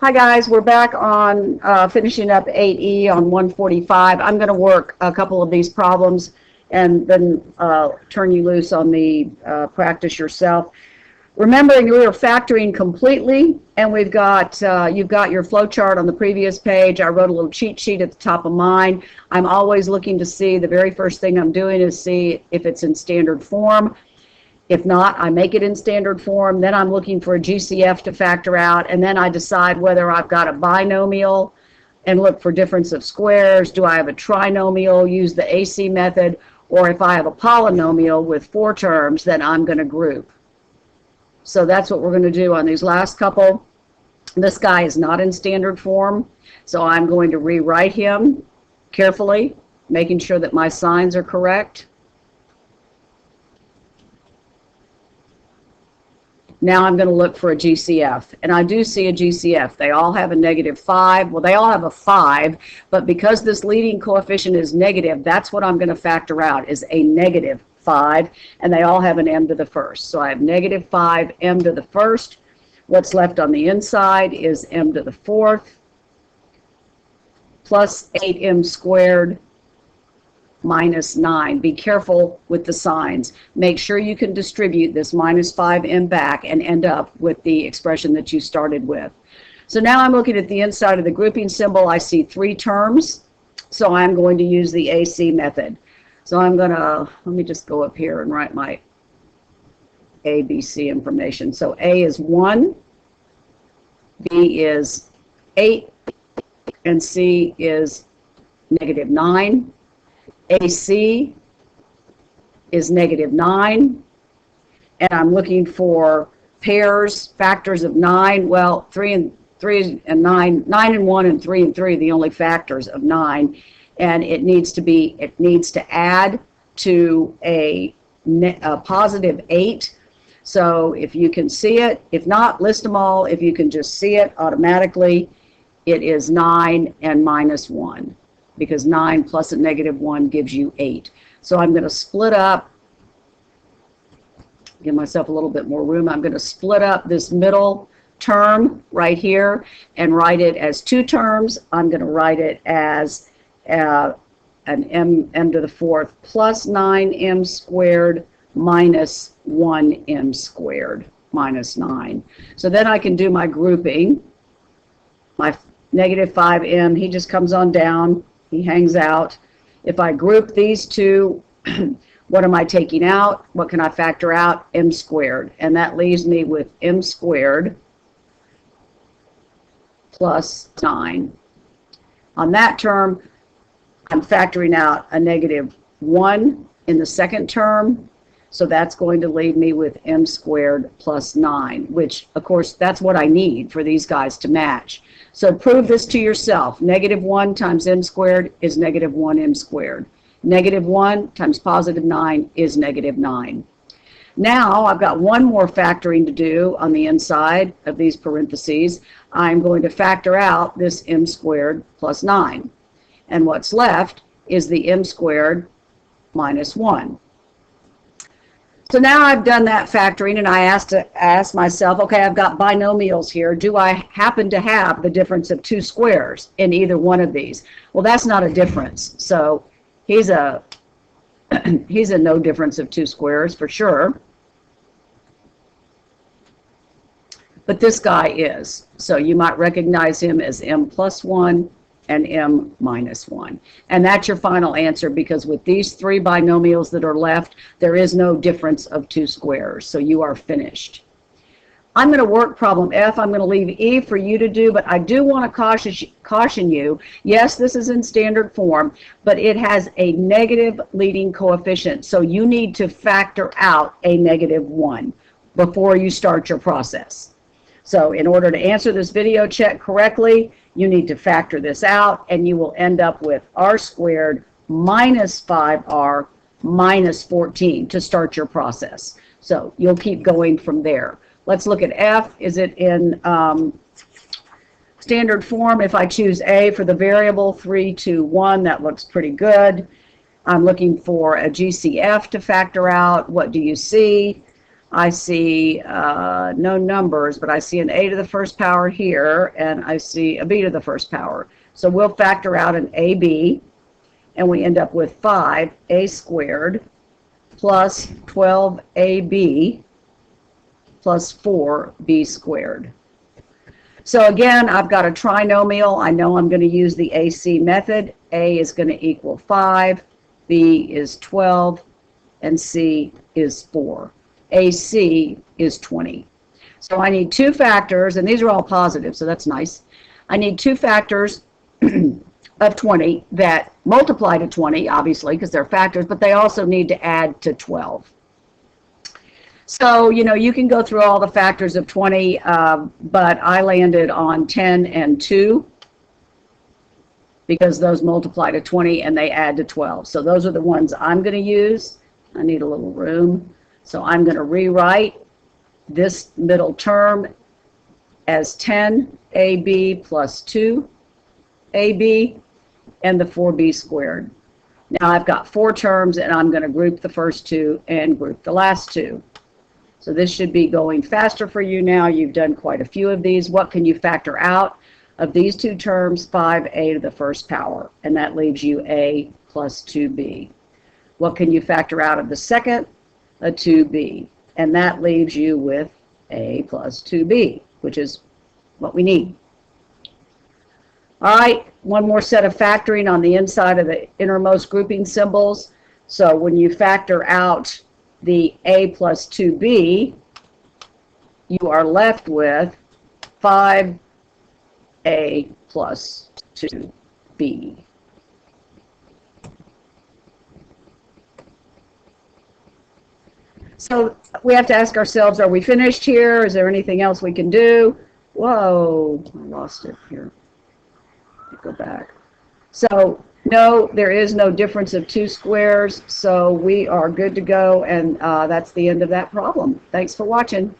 Hi guys, we're back on finishing up 8E on 145. I'm going to work a couple of these problems and then turn you loose on the practice yourself. Remembering we are factoring completely, and we've got you've got your flow chart on the previous page. I wrote a little cheat sheet at the top of mine. I'm always looking to see, the very first thing I'm doing is see if it's in standard form. If not, I make it in standard form. Then I'm looking for a GCF to factor out, and then I decide whether I've got a binomial and look for difference of squares. Do I have a trinomial, use the AC method, or if I have a polynomial with 4 terms, then I'm going to group. So that's what we're going to do on these last couple. This guy is not in standard form, so I'm going to rewrite him carefully, making sure that my signs are correct. Now I'm going to look for a GCF, and I do see a GCF. They all have a -5. Well, they all have a 5, but because this leading coefficient is negative, that's what I'm going to factor out, is a -5, and they all have an m to the first. So I have -5 m to the first. What's left on the inside is m to the fourth plus 8m squared minus 9. Be careful with the signs. Make sure you can distribute this -5m back and end up with the expression that you started with. So now I'm looking at the inside of the grouping symbol. I see 3 terms, so I'm going to use the AC method. So I'm going to, let me just go up here and write my A, B, C information. So A is 1, B is 8, and C is -9. AC is -9, and I'm looking for pairs, factors of 9. Well, 3 and 9, 9 and 1 and 3 and 3 are the only factors of 9, and it needs to add to a positive 8. So if you can see it, if not, list them all. If you can just see it automatically, it is 9 and -1. Because 9 plus a -1 gives you 8. So I'm going to split up, give myself a little bit more room. I'm going to split up this middle term right here and write it as 2 terms. I'm going to write it as an m to the fourth plus 9m squared minus 1m squared minus 9. So then I can do my grouping. My -5m, he just comes on down. He hangs out. If I group these two, what am I taking out? What can I factor out? M squared. And that leaves me with m squared plus 9. On that term, I'm factoring out a -1 in the second term. So that's going to leave me with m squared plus 9, which, of course, that's what I need for these guys to match. So prove this to yourself. -1 times m squared is -1m squared. -1 times positive 9 is -9. Now I've got one more factoring to do on the inside of these parentheses. I'm going to factor out this m squared plus 9. And what's left is the m squared minus 1. So now I've done that factoring, and I asked myself, okay, I've got binomials here. Do I happen to have the difference of 2 squares in either one of these? Well, that's not a difference. So he's a no difference of 2 squares for sure. But this guy is. So you might recognize him as m plus 1 and m minus 1. And that's your final answer, because with these 3 binomials that are left, there is no difference of 2 squares. So you are finished. I'm going to work problem F. I'm going to leave E for you to do, but I do want to caution you. Yes, this is in standard form, but it has a negative leading coefficient. So you need to factor out a -1 before you start your process. So in order to answer this video check correctly, you need to factor this out, and you will end up with r squared minus 5r minus 14 to start your process. So you'll keep going from there. Let's look at F. Is it in standard form? If I choose A for the variable 3, 2, 1, that looks pretty good. I'm looking for a GCF to factor out. What do you see? I see no numbers, but I see an a to the first power here, and I see a b to the first power. So we'll factor out an ab, and we end up with 5a squared plus 12ab plus 4b squared. So again, I've got a trinomial. I know I'm going to use the AC method. A is going to equal 5, B is 12, and C is 4. AC is 20. So I need two factors, and these are all positive, so that's nice. I need two factors of 20 that multiply to 20, obviously, because they're factors, but they also need to add to 12. So, you can go through all the factors of 20, but I landed on 10 and 2 because those multiply to 20 and they add to 12. So those are the ones I'm going to use. I need a little room. So I'm going to rewrite this middle term as 10ab plus 2ab and the 4b squared. Now I've got four terms, and I'm going to group the first two and group the last two. So this should be going faster for you now. You've done quite a few of these. What can you factor out of these two terms? 5a to the first power, and that leaves you a plus 2b. What can you factor out of the second? A 2b, and that leaves you with a plus 2b, which is what we need. All right, one more set of factoring on the inside of the innermost grouping symbols. So when you factor out the a plus 2b, you are left with 5a plus 2b. So we have to ask ourselves, are we finished here? Is there anything else we can do? Whoa, I lost it here. Go back. So no, there is no difference of two squares, so we are good to go, and that's the end of that problem. Thanks for watching.